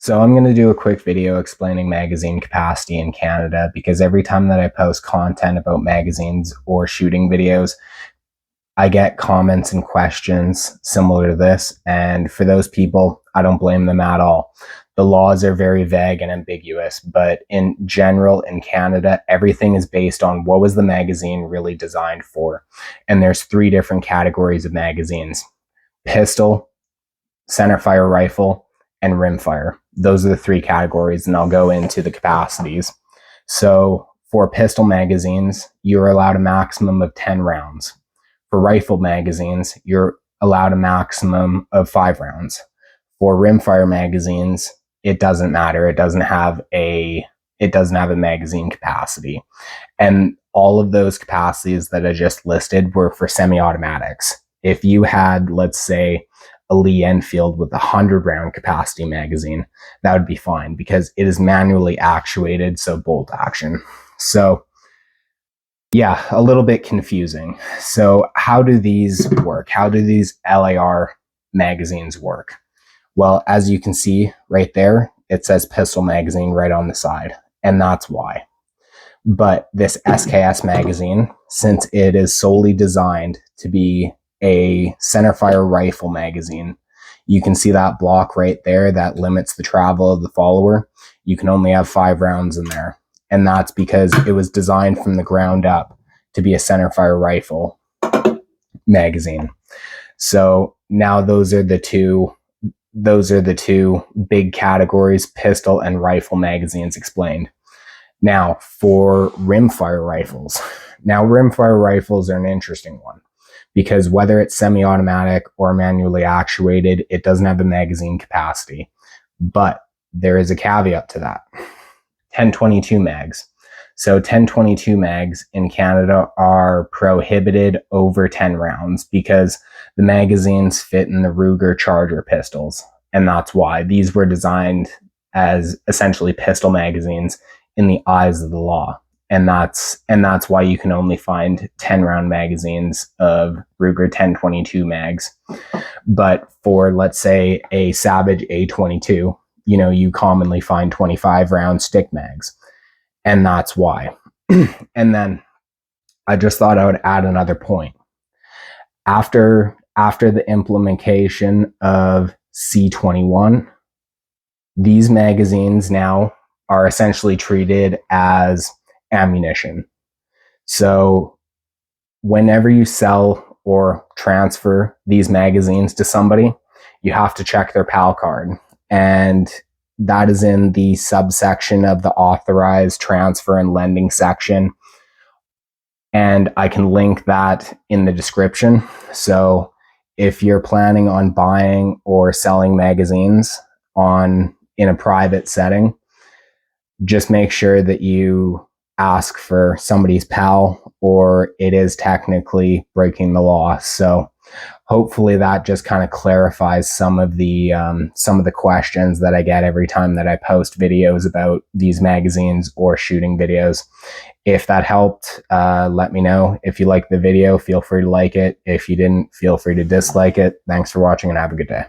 So I'm going to do a quick video explaining magazine capacity in Canada, because every time that I post content about magazines or shooting videos, I get comments and questions similar to this. And for those people, I don't blame them at all. The laws are very vague and ambiguous, but in general, in Canada, everything is based on what was the magazine really designed for. And there's 3 different categories of magazines: pistol, centerfire rifle, and rimfire. Those are the 3 categories, and I'll go into the capacities. So for pistol magazines, you're allowed a maximum of 10 rounds. For rifle magazines, you're allowed a maximum of 5 rounds. For rimfire magazines, it doesn't matter. It doesn't have a magazine capacity. And all of those capacities that I just listed were for semi-automatics. If you had, let's say, a Lee Enfield with a 100-round capacity magazine, that would be fine because it is manually actuated, so bolt action. So yeah, a little bit confusing. So how do these work? How do these LAR magazines work? Well, as you can see right there, it says pistol magazine right on the side, and that's why. But this SKS magazine, since it is solely designed to be a centerfire rifle magazine, you can see that block right there that limits the travel of the follower. You can only have 5 rounds in there. And that's because it was designed from the ground up to be a centerfire rifle magazine. So now those are the two big categories, pistol and rifle magazines, explained. Now for rimfire rifles. Now rimfire rifles are an interesting one, because whether it's semi-automatic or manually actuated, it doesn't have the magazine capacity. But there is a caveat to that. 10-22 mags. So 10-22 mags in Canada are prohibited over 10 rounds because the magazines fit in the Ruger Charger pistols. And that's why these were designed as essentially pistol magazines in the eyes of the law. And that's why you can only find 10-round magazines of Ruger 10-22 mags. But for, let's say, a Savage A22, you commonly find 25-round stick mags. And that's why. And then I just thought I would add another point. After the implementation of C-21, these magazines now are essentially treated as ammunition. So whenever you sell or transfer these magazines to somebody, you have to check their PAL card, and that is in the subsection of the authorized transfer and lending section, and I can link that in the description. So if you're planning on buying or selling magazines in a private setting, just make sure that you ask for somebody's PAL, or it is technically breaking the law. So hopefully that just kind of clarifies some of the questions that I get every time that I post videos about these magazines or shooting videos. If that helped, let me know. If you liked the video, feel free to like it. If you didn't, feel free to dislike it. Thanks for watching and have a good day.